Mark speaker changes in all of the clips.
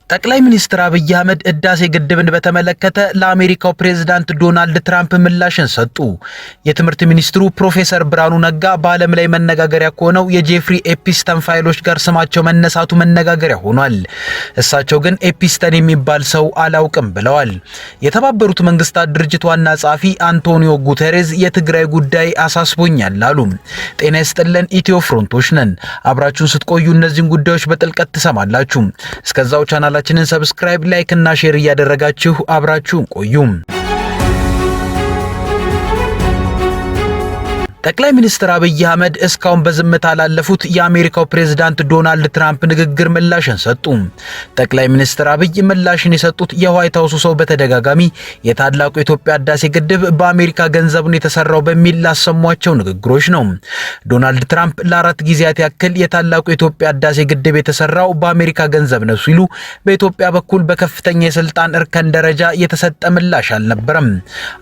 Speaker 1: ጠቅላይ ሚኒስትር አብይ አህመድ ህዳሴ ግድብን በተመለከተ ለአሜሪካው ፕሬዝዳንት ዶናልድ ትራምፕ ምላሽን ሰጡ። የትምህርት ሚኒስትሩ ፕሮፌሰር ብርሃኑ ነጋ በዓለም ላይ መነጋገሪያ ከሆነው የጄፍሪ ኤፕስተን ፋይሎች ጋር ስማቸው መነሳቱ መነጋገሪያ ሆኗል። እሳቸው ግን ኤፕስተን የሚባል ሰው አላውቅም ብለዋል። የተባበሩት መንግስታት ድርጅት ዋና ጸሐፊ አንቶኒዮ ጉተሬዝ የትግራይ ጉዳይ አሳስቦኛል አሉ። ጤና ይስጥልን ኢትዮ ፍሮንቶች ነን። አብራችሁን ስትቆዩ እነዚህን ጉዳዮች በጥልቀት ትሰማላችሁ። እስከዛው ቻናላችንን ሰብስክራይብ፣ ላይክ እና ሼር እያደረጋችሁ አብራችሁን ቆዩ። ጠቅላይ ሚኒስትር አብይ አህመድ እስካሁን በዝምታ ላለፉት የአሜሪካው ፕሬዝዳንት ዶናልድ ትራምፕ ንግግር ምላሽን ሰጡ። ጠቅላይ ሚኒስትር አብይ ምላሽን የሰጡት የዋይት ሃውሱ ሰው በተደጋጋሚ የታላቁ የኢትዮጵያ ህዳሴ ግድብ በአሜሪካ ገንዘብ የተሰራው በሚል ላሰሟቸው ንግግሮች ነው። ዶናልድ ትራምፕ ለአራት ጊዜያት ያክል የታላቁ የኢትዮጵያ ህዳሴ ግድብ የተሰራው በአሜሪካ ገንዘብ ነው ሲሉ በኢትዮጵያ በኩል በከፍተኛ የስልጣን እርከን ደረጃ የተሰጠ ምላሽ አልነበረም።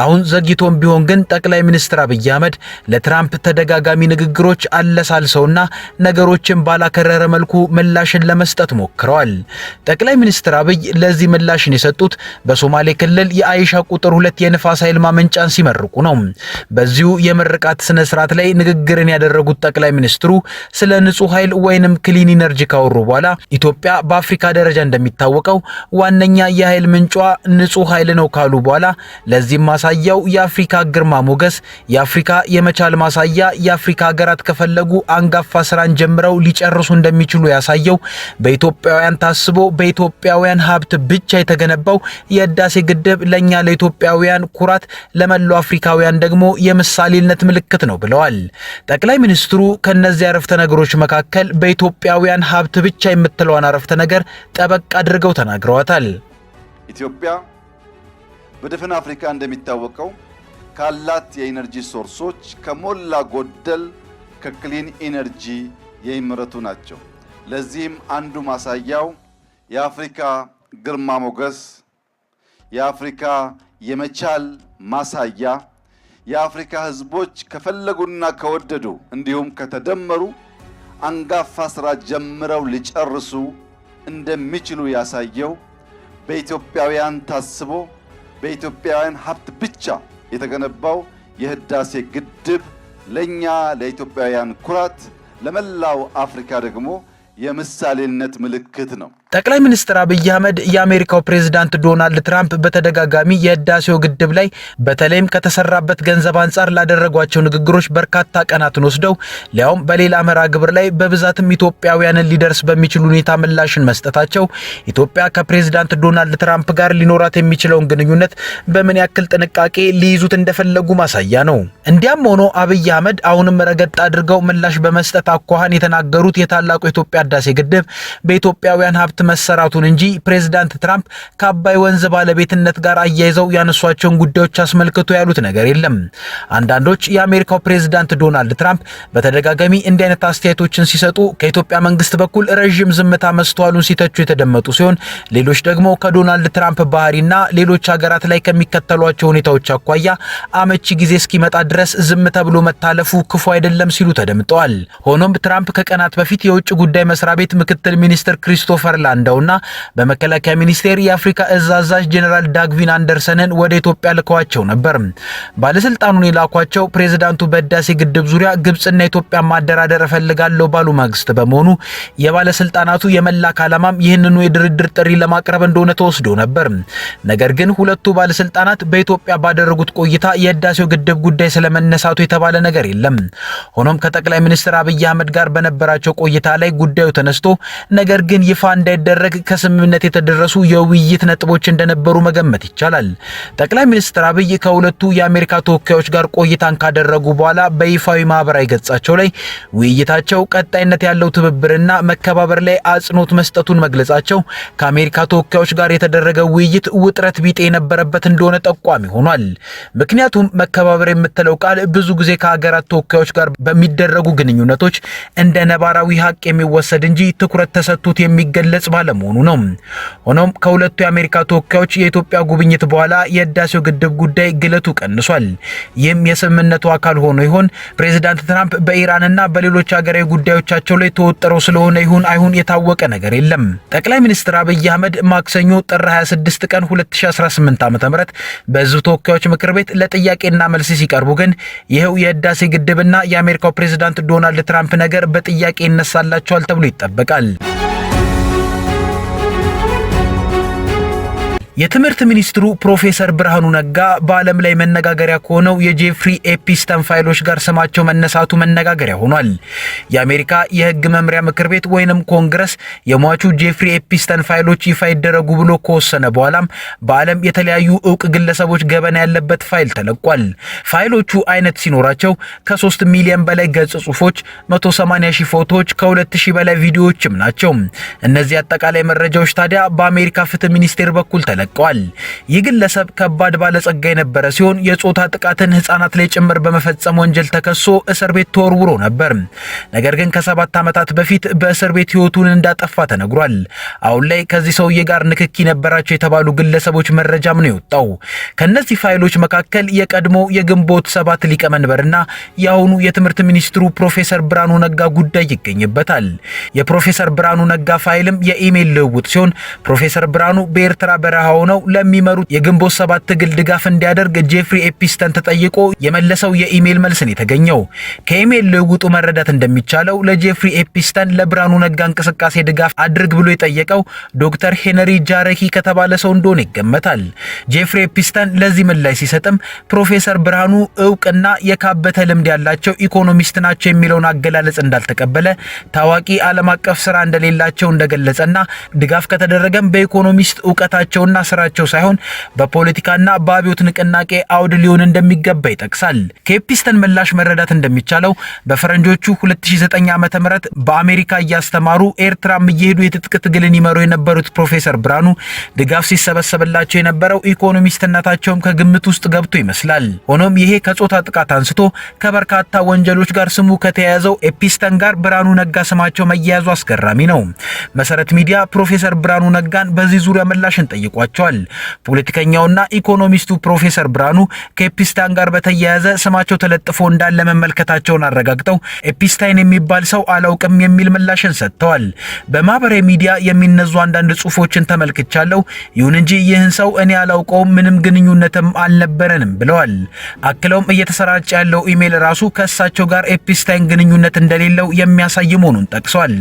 Speaker 1: አሁን ዘግይቶም ቢሆን ግን ጠቅላይ ሚኒስትር አብይ አህመድ ትራምፕ ተደጋጋሚ ንግግሮች አለሳልሰውና ነገሮችን ባላከረረ መልኩ ምላሽን ለመስጠት ሞክረዋል። ጠቅላይ ሚኒስትር አብይ ለዚህ ምላሽን የሰጡት በሶማሌ ክልል የአይሻ ቁጥር 2 የንፋስ ኃይል ማመንጫን ሲመርቁ ነው። በዚሁ የምርቃት ስነ ስርዓት ላይ ንግግርን ያደረጉት ጠቅላይ ሚኒስትሩ ስለ ንጹህ ኃይል ወይንም ክሊን ኢነርጂ ካወሩ በኋላ ኢትዮጵያ በአፍሪካ ደረጃ እንደሚታወቀው ዋነኛ የኃይል ምንጯ ንጹህ ኃይል ነው ካሉ በኋላ ለዚህም ማሳያው የአፍሪካ ግርማ ሞገስ የአፍሪካ የመቻል ማሳያ የአፍሪካ ሀገራት ከፈለጉ አንጋፋ ስራን ጀምረው ሊጨርሱ እንደሚችሉ ያሳየው በኢትዮጵያውያን ታስቦ በኢትዮጵያውያን ሀብት ብቻ የተገነባው የህዳሴ ግድብ ለኛ ለኢትዮጵያውያን ኩራት፣ ለመላው አፍሪካውያን ደግሞ የምሳሌነት ምልክት ነው ብለዋል። ጠቅላይ ሚኒስትሩ ከነዚህ አረፍተ ነገሮች መካከል በኢትዮጵያውያን ሀብት ብቻ የምትለዋን አረፍተ ነገር ጠበቅ አድርገው ተናግረዋታል።
Speaker 2: ኢትዮጵያ በድፍን አፍሪካ እንደሚታወቀው ካላት የኢነርጂ ሶርሶች ከሞላ ጎደል ከክሊን ኢነርጂ የሚመረቱ ናቸው። ለዚህም አንዱ ማሳያው የአፍሪካ ግርማ ሞገስ፣ የአፍሪካ የመቻል ማሳያ፣ የአፍሪካ ህዝቦች ከፈለጉና ከወደዱ እንዲሁም ከተደመሩ አንጋፋ ስራ ጀምረው ሊጨርሱ እንደሚችሉ ያሳየው በኢትዮጵያውያን ታስቦ በኢትዮጵያውያን ሀብት ብቻ የተገነባው የህዳሴ ግድብ ለኛ ለኢትዮጵያውያን ኩራት፣ ለመላው አፍሪካ ደግሞ የምሳሌነት ምልክት ነው።
Speaker 1: ጠቅላይ ሚኒስትር አብይ አህመድ የአሜሪካው ፕሬዝዳንት ዶናልድ ትራምፕ በተደጋጋሚ የህዳሴው ግድብ ላይ በተለይም ከተሰራበት ገንዘብ አንጻር ላደረጓቸው ንግግሮች በርካታ ቀናትን ወስደው ሊያውም በሌላ መርሃ ግብር ላይ በብዛትም ኢትዮጵያውያንን ሊደርስ በሚችል ሁኔታ ምላሽን መስጠታቸው ኢትዮጵያ ከፕሬዝዳንት ዶናልድ ትራምፕ ጋር ሊኖራት የሚችለውን ግንኙነት በምን ያክል ጥንቃቄ ሊይዙት እንደፈለጉ ማሳያ ነው። እንዲያም ሆኖ አብይ አህመድ አሁንም ረገጥ አድርገው ምላሽ በመስጠት አኳኋን የተናገሩት የታላቁ የኢትዮጵያ ህዳሴ ግድብ በኢትዮጵያውያን ሀብት መሰራቱን እንጂ ፕሬዝዳንት ትራምፕ ከአባይ ወንዝ ባለቤትነት ጋር አያይዘው ያነሷቸውን ጉዳዮች አስመልክቶ ያሉት ነገር የለም። አንዳንዶች የአሜሪካው ፕሬዝዳንት ዶናልድ ትራምፕ በተደጋጋሚ እንዲህ አይነት አስተያየቶችን ሲሰጡ ከኢትዮጵያ መንግስት በኩል ረጅም ዝምታ መስተዋሉን ሲተቹ የተደመጡ ሲሆን፣ ሌሎች ደግሞ ከዶናልድ ትራምፕ ባህሪና ሌሎች ሀገራት ላይ ከሚከተሏቸው ሁኔታዎች አኳያ አመቺ ጊዜ እስኪመጣ ድረስ ዝም ተብሎ መታለፉ ክፉ አይደለም ሲሉ ተደምጠዋል። ሆኖም ትራምፕ ከቀናት በፊት የውጭ ጉዳይ መስሪያ ቤት ምክትል ሚኒስትር ክሪስቶፈር ላንዳውና በመከላከያ ሚኒስቴር የአፍሪካ እዝ አዛዥ ጄኔራል ዳግቪን አንደርሰንን ወደ ኢትዮጵያ ልከዋቸው ነበር። ባለስልጣኑን የላኳቸው ፕሬዝዳንቱ በህዳሴ ግድብ ዙሪያ ግብጽና ኢትዮጵያ ማደራደር እፈልጋለሁ ባሉ ማግስት በመሆኑ የባለስልጣናቱ የመላክ ዓላማም ይህንኑ የድርድር ጥሪ ለማቅረብ እንደሆነ ተወስዶ ነበር። ነገር ግን ሁለቱ ባለስልጣናት በኢትዮጵያ ባደረጉት ቆይታ የህዳሴው ግድብ ጉዳይ ስለመነሳቱ የተባለ ነገር የለም። ሆኖም ከጠቅላይ ሚኒስትር አብይ አህመድ ጋር በነበራቸው ቆይታ ላይ ጉዳዩ ተነስቶ ነገር ግን ይፋ እንዳይደረግ ከስምምነት የተደረሱ የውይይት ነጥቦች እንደነበሩ መገመት ይቻላል። ጠቅላይ ሚኒስትር አብይ ከሁለቱ የአሜሪካ ተወካዮች ጋር ቆይታን ካደረጉ በኋላ በይፋዊ ማህበራዊ ገጻቸው ላይ ውይይታቸው ቀጣይነት ያለው ትብብርና መከባበር ላይ አጽንኦት መስጠቱን መግለጻቸው ከአሜሪካ ተወካዮች ጋር የተደረገው ውይይት ውጥረት ቢጤ የነበረበት እንደሆነ ጠቋሚ ሆኗል። ምክንያቱም መከባበር የምትለው ቃል ብዙ ጊዜ ከሀገራት ተወካዮች ጋር በሚደረጉ ግንኙነቶች እንደ ነባራዊ ሀቅ የሚወሰድ እንጂ ትኩረት ተሰጥቶት የሚገለጽ ግልጽ ባለመሆኑ ነው። ሆኖም ከሁለቱ የአሜሪካ ተወካዮች የኢትዮጵያ ጉብኝት በኋላ የህዳሴው ግድብ ጉዳይ ግለቱ ቀንሷል። ይህም የስምምነቱ አካል ሆኖ ይሆን? ፕሬዝዳንት ትራምፕ በኢራንና በሌሎች ሀገራዊ ጉዳዮቻቸው ላይ ተወጥረው ስለሆነ ይሁን አይሁን የታወቀ ነገር የለም። ጠቅላይ ሚኒስትር አብይ አህመድ ማክሰኞ ጥር 26 ቀን 2018 ዓ.ም በህዝብ ተወካዮች ምክር ቤት ለጥያቄና መልስ ሲቀርቡ ግን ይሄው የህዳሴ ግድብና የአሜሪካው ፕሬዝዳንት ዶናልድ ትራምፕ ነገር በጥያቄ ይነሳላቸዋል ተብሎ ይጠበቃል። የትምህርት ሚኒስትሩ ፕሮፌሰር ብርሃኑ ነጋ በዓለም ላይ መነጋገሪያ ከሆነው የጄፍሪ ኤፕስታይን ፋይሎች ጋር ስማቸው መነሳቱ መነጋገሪያ ሆኗል። የአሜሪካ የህግ መምሪያ ምክር ቤት ወይንም ኮንግረስ የሟቹ ጄፍሪ ኤፕስታይን ፋይሎች ይፋ ይደረጉ ብሎ ከወሰነ በኋላም በዓለም የተለያዩ እውቅ ግለሰቦች ገበና ያለበት ፋይል ተለቋል። ፋይሎቹ አይነት ሲኖራቸው ከ3 ሚሊዮን በላይ ገጽ ጽሁፎች፣ 180 ሺህ ፎቶዎች፣ ከ2 ሺህ በላይ ቪዲዮዎችም ናቸው። እነዚህ አጠቃላይ መረጃዎች ታዲያ በአሜሪካ ፍትህ ሚኒስቴር በኩል ተለቀዋል። ይህ ግለሰብ ከባድ ባለጸጋ የነበረ ሲሆን የጾታ ጥቃትን ህፃናት ላይ ጭምር በመፈጸም ወንጀል ተከሶ እስር ቤት ተወርውሮ ነበር። ነገር ግን ከ7 ዓመታት በፊት በእስር ቤት ህይወቱን እንዳጠፋ ተነግሯል። አሁን ላይ ከዚህ ሰውዬ ጋር ንክኪ ነበራቸው የተባሉ ግለሰቦች መረጃም ነው የወጣው። ከነዚህ ፋይሎች መካከል የቀድሞ የግንቦት 7 ሊቀመንበርና የአሁኑ የትምህርት ሚኒስትሩ ፕሮፌሰር ብርሃኑ ነጋ ጉዳይ ይገኝበታል። የፕሮፌሰር ብርሃኑ ነጋ ፋይልም የኢሜል ልውውጥ ሲሆን ፕሮፌሰር ብርሃኑ በኤርትራ በረሃ ሆነው ለሚመሩት የግንቦት 7 ትግል ድጋፍ እንዲያደርግ ጄፍሪ ኤፕስታይን ተጠይቆ የመለሰው የኢሜል መልስን የተገኘው። ከኢሜል ልውውጡ መረዳት እንደሚቻለው ለጄፍሪ ኤፕስታይን ለብርሃኑ ነጋ እንቅስቃሴ ድጋፍ አድርግ ብሎ የጠየቀው ዶክተር ሄነሪ ጃረኪ ከተባለ ሰው እንደሆነ ይገመታል። ጄፍሪ ኤፕስታይን ለዚህ ምላሽ ሲሰጥም ፕሮፌሰር ብርሃኑ እውቅና የካበተ ልምድ ያላቸው ኢኮኖሚስት ናቸው የሚለውን አገላለጽ እንዳልተቀበለ፣ ታዋቂ ዓለም አቀፍ ስራ እንደሌላቸው እንደገለጸና ድጋፍ ከተደረገም በኢኮኖሚስት እውቀታቸውና ስራቸው ሳይሆን በፖለቲካና በአብዮት ንቅናቄ አውድ ሊሆን እንደሚገባ ይጠቅሳል። ከኤፕስታይን ምላሽ መረዳት እንደሚቻለው በፈረንጆቹ 2009 ዓ.ም በአሜሪካ እያስተማሩ ኤርትራም እየሄዱ የትጥቅ ትግልን ይመሩ የነበሩት ፕሮፌሰር ብርሃኑ ድጋፍ ሲሰበሰብላቸው የነበረው ኢኮኖሚስትነታቸውም ከግምት ውስጥ ገብቶ ይመስላል። ሆኖም ይሄ ከጾታ ጥቃት አንስቶ ከበርካታ ወንጀሎች ጋር ስሙ ከተያያዘው ኤፕስታይን ጋር ብርሃኑ ነጋ ስማቸው መያያዙ አስገራሚ ነው። መሰረት ሚዲያ ፕሮፌሰር ብርሃኑ ነጋን በዚህ ዙሪያ ምላሽን ጠይቋቸዋል። ፖለቲከኛውና ኢኮኖሚስቱ ፕሮፌሰር ብርሃኑ ከኤፕስታይን ጋር በተያያዘ ስማቸው ተለጥፎ እንዳለ መመልከታቸውን አረጋግጠው ኤፕስታይን የሚባል ሰው አላውቅም የሚል ምላሽን ሰጥተዋል። በማህበራዊ ሚዲያ የሚነዙ አንዳንድ ጽሁፎችን ተመልክቻለሁ፣ ይሁን እንጂ ይህን ሰው እኔ አላውቀውም፣ ምንም ግንኙነትም አልነበረንም ብለዋል። አክለውም እየተሰራጨ ያለው ኢሜል ራሱ ከእሳቸው ጋር ኤፕስታይን ግንኙነት እንደሌለው የሚያሳይ መሆኑን ጠቅሷል።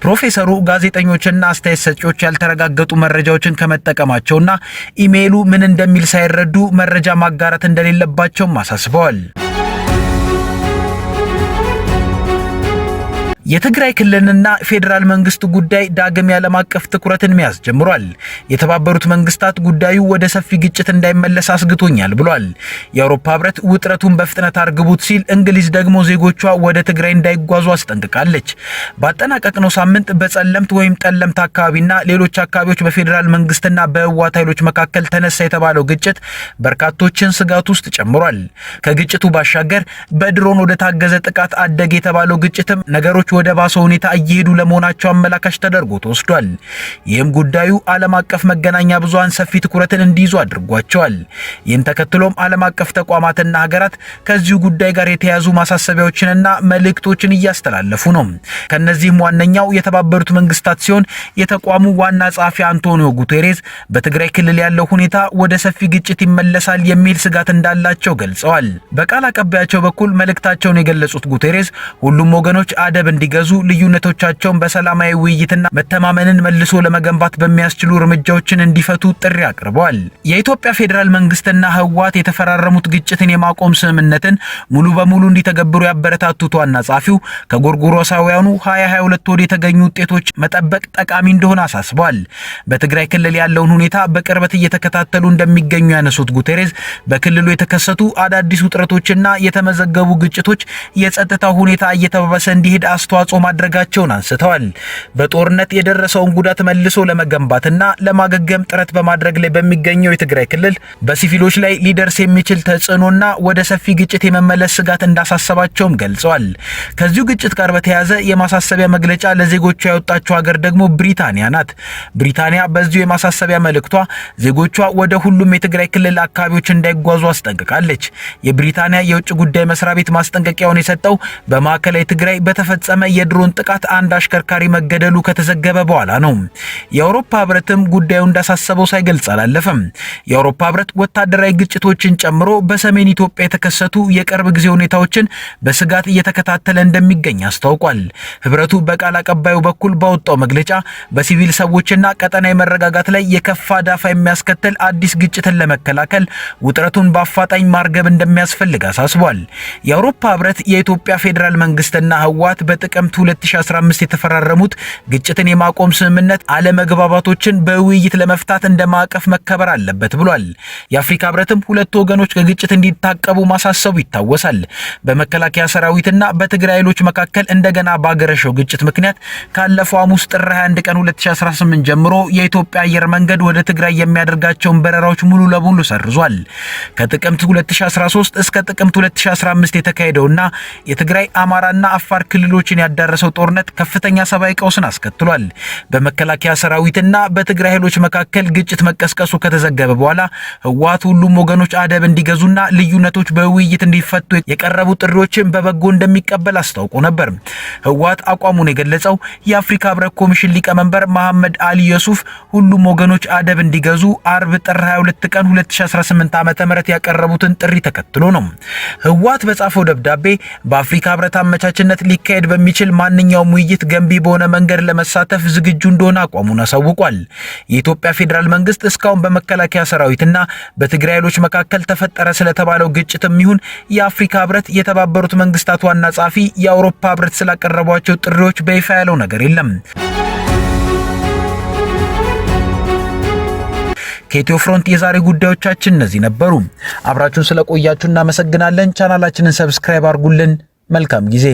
Speaker 1: ፕሮፌሰሩ ጋዜጠኞችና አስተያየት ሰጪዎች ያልተረጋገጡ መረጃዎችን ከመጠቀማቸውና ኢሜይሉ ምን እንደሚል ሳይረዱ መረጃ ማጋራት እንደሌለባቸውም አሳስበዋል። የትግራይ ክልልና ፌዴራል መንግስት ጉዳይ ዳግም ያለም አቀፍ ትኩረትን መያዝ ጀምሯል። የተባበሩት መንግስታት ጉዳዩ ወደ ሰፊ ግጭት እንዳይመለስ አስግቶኛል ብሏል። የአውሮፓ ህብረት ውጥረቱን በፍጥነት አርግቡት ሲል፣ እንግሊዝ ደግሞ ዜጎቿ ወደ ትግራይ እንዳይጓዙ አስጠንቅቃለች። ባጠናቀቅነው ሳምንት በጸለምት ወይም ጠለምት አካባቢና ሌሎች አካባቢዎች በፌዴራል መንግስትና በህወሓት ኃይሎች መካከል ተነሳ የተባለው ግጭት በርካቶችን ስጋት ውስጥ ጨምሯል። ከግጭቱ ባሻገር በድሮን ወደ ታገዘ ጥቃት አደገ የተባለው ግጭትም ነገሮች ወደ ባሰ ሁኔታ እየሄዱ ለመሆናቸው አመላካች ተደርጎ ተወስዷል። ይህም ጉዳዩ ዓለም አቀፍ መገናኛ ብዙሃን ሰፊ ትኩረትን እንዲይዙ አድርጓቸዋል። ይህን ተከትሎም ዓለም አቀፍ ተቋማትና ሀገራት ከዚሁ ጉዳይ ጋር የተያዙ ማሳሰቢያዎችንና መልእክቶችን እያስተላለፉ ነው። ከነዚህም ዋነኛው የተባበሩት መንግስታት ሲሆን የተቋሙ ዋና ጸሐፊ አንቶኒዮ ጉቴሬዝ በትግራይ ክልል ያለው ሁኔታ ወደ ሰፊ ግጭት ይመለሳል የሚል ስጋት እንዳላቸው ገልጸዋል። በቃል አቀባያቸው በኩል መልእክታቸውን የገለጹት ጉቴሬዝ ሁሉም ወገኖች አደብ እንዲገዙ፣ ልዩነቶቻቸውን በሰላማዊ ውይይትና መተማመንን መልሶ ለመገንባት በሚያስችሉ እርምጃዎችን እንዲፈቱ ጥሪ አቅርበዋል። የኢትዮጵያ ፌዴራል መንግስትና ህወሓት የተፈራረሙት ግጭትን የማቆም ስምምነትን ሙሉ በሙሉ እንዲተገብሩ ያበረታቱት ዋና ጸሐፊው ከጎርጎሮሳውያኑ 2022 ወደ የተገኙ ውጤቶች መጠበቅ ጠቃሚ እንደሆነ አሳስበዋል። በትግራይ ክልል ያለውን ሁኔታ በቅርበት እየተከታተሉ እንደሚገኙ ያነሱት ጉቴሬዝ በክልሉ የተከሰቱ አዳዲስ ውጥረቶችና የተመዘገቡ ግጭቶች የጸጥታው ሁኔታ እየተባባሰ እንዲሄድ አስተዋጽኦ ማድረጋቸውን አንስተዋል። በጦርነት የደረሰውን ጉዳት መልሶ ለመገንባትና ለማገገም ጥረት በማድረግ ላይ በሚገኘው የትግራይ ክልል በሲቪሎች ላይ ሊደርስ የሚችል ተጽዕኖና ወደ ሰፊ ግጭት የመመለስ ስጋት እንዳሳሰባቸውም ገልጸዋል። ከዚሁ ግጭት ጋር በተያያዘ የማሳሰቢያ መግለጫ ለዜጎቿ ያወጣችው ሀገር ደግሞ ብሪታንያ ናት። ብሪታንያ በዚሁ የማሳሰቢያ መልእክቷ ዜጎቿ ወደ ሁሉም የትግራይ ክልል አካባቢዎች እንዳይጓዙ አስጠንቅቃለች። የብሪታንያ የውጭ ጉዳይ መስሪያ ቤት ማስጠንቀቂያውን የሰጠው በማዕከላዊ ትግራይ በተፈጸመ የድሮን ጥቃት አንድ አሽከርካሪ መገደሉ ከተዘገበ በኋላ ነው። የአውሮፓ ህብረትም ጉዳዩ እንዳሳሰበው ሳይገልጽ አላለፈም። የአውሮፓ ህብረት ወታደራዊ ግጭቶችን ጨምሮ በሰሜን ኢትዮጵያ የተከሰቱ የቅርብ ጊዜ ሁኔታዎችን በስጋት እየተከታተለ እንደሚገኝ አስታውቋል። ህብረቱ በቃል አቀባዩ በኩል ባወጣው መግለጫ በሲቪል ሰዎችና ቀጠናዊ መረጋጋት ላይ የከፋ ዳፋ የሚያስከትል አዲስ ግጭትን ለመከላከል ውጥረቱን በአፋጣኝ ማርገብ እንደሚያስፈልግ አሳስቧል። የአውሮፓ ህብረት የኢትዮጵያ ፌዴራል መንግስትና ህወሓት በጥቅምት 2015 የተፈራረሙት ግጭትን የማቆም ስምምነት አለመግባባቶችን በውይይት ለመፍታት እንደ ማዕቀፍ መከበር አለበት ብሏል። የአፍሪካ ህብረትም ሁለቱ ወገኖች ከግጭት እንዲታቀቡ ማሳሰቡ ይታወሳል። በመከላከያ ሰራዊትና በትግራይ ኃይሎች መካከል እንደገና ባገረሸው ግጭት ምክንያት ካለፈው ሐሙስ ጥር 21 ቀን 2018 ጀምሮ የኢትዮጵያ አየር መንገድ ወደ ትግራይ የሚያደርጋቸውን በረራዎች ሙሉ ለሙሉ ሰርዟል። ከጥቅምት 2013 እስከ ጥቅምት 2015 የተካሄደውና የትግራይ አማራና አፋር ክልሎችን ያዳረሰው ጦርነት ከፍተኛ ሰብአዊ ቀውስን አስከትሏል። በመከላከያ ሰራዊትና በትግራይ ኃይሎች መካከል ግጭት መቀስቀሱ ከተዘገበ በኋላ ህወሓት ሁሉም ወገኖች አደብ እንዲገዙና ልዩነቶች በውይይት እንዲፈቱ የቀረቡ ጥሪዎችን በበጎ እንደሚቀበል አስታውቆ ነበር። ህወሓት አቋሙን የገለጸው የአፍሪካ ህብረት ኮሚሽን ሊቀመንበር መሐመድ አሊ ዩሱፍ ሁሉም ወገኖች አደብ እንዲገዙ አርብ ጥር 22 ቀን 2018 ዓ.ም ያቀረቡትን ጥሪ ተከትሎ ነው። ህወሓት በጻፈው ደብዳቤ በአፍሪካ ህብረት አመቻችነት ሊካሄድ በሚችል ማንኛውም ውይይት ገንቢ በሆነ መንገድ ለመሳተፍ ዝግጁ እንደሆነ አቋሙን አሳውቋል። የኢትዮጵያ ፌዴራል መንግስት እስካሁን በመከላከያ ሰራዊትና በትግራይ ኃይሎች መካከል ተፈጠረ ስለተባለው ግጭትም ይሁን የአፍሪካ ህብረት፣ የተባበሩት መንግስታት ዋና ጸሐፊ፣ የአውሮፓ ህብረት ስላቀረቧቸው ጥሪዎች በይፋ ያለው ነገር የለም። ከኢትዮ ፍሮንት የዛሬ ጉዳዮቻችን እነዚህ ነበሩ። አብራችሁን ስለቆያችሁ እናመሰግናለን። ቻናላችንን ሰብስክራይብ አድርጉልን። መልካም ጊዜ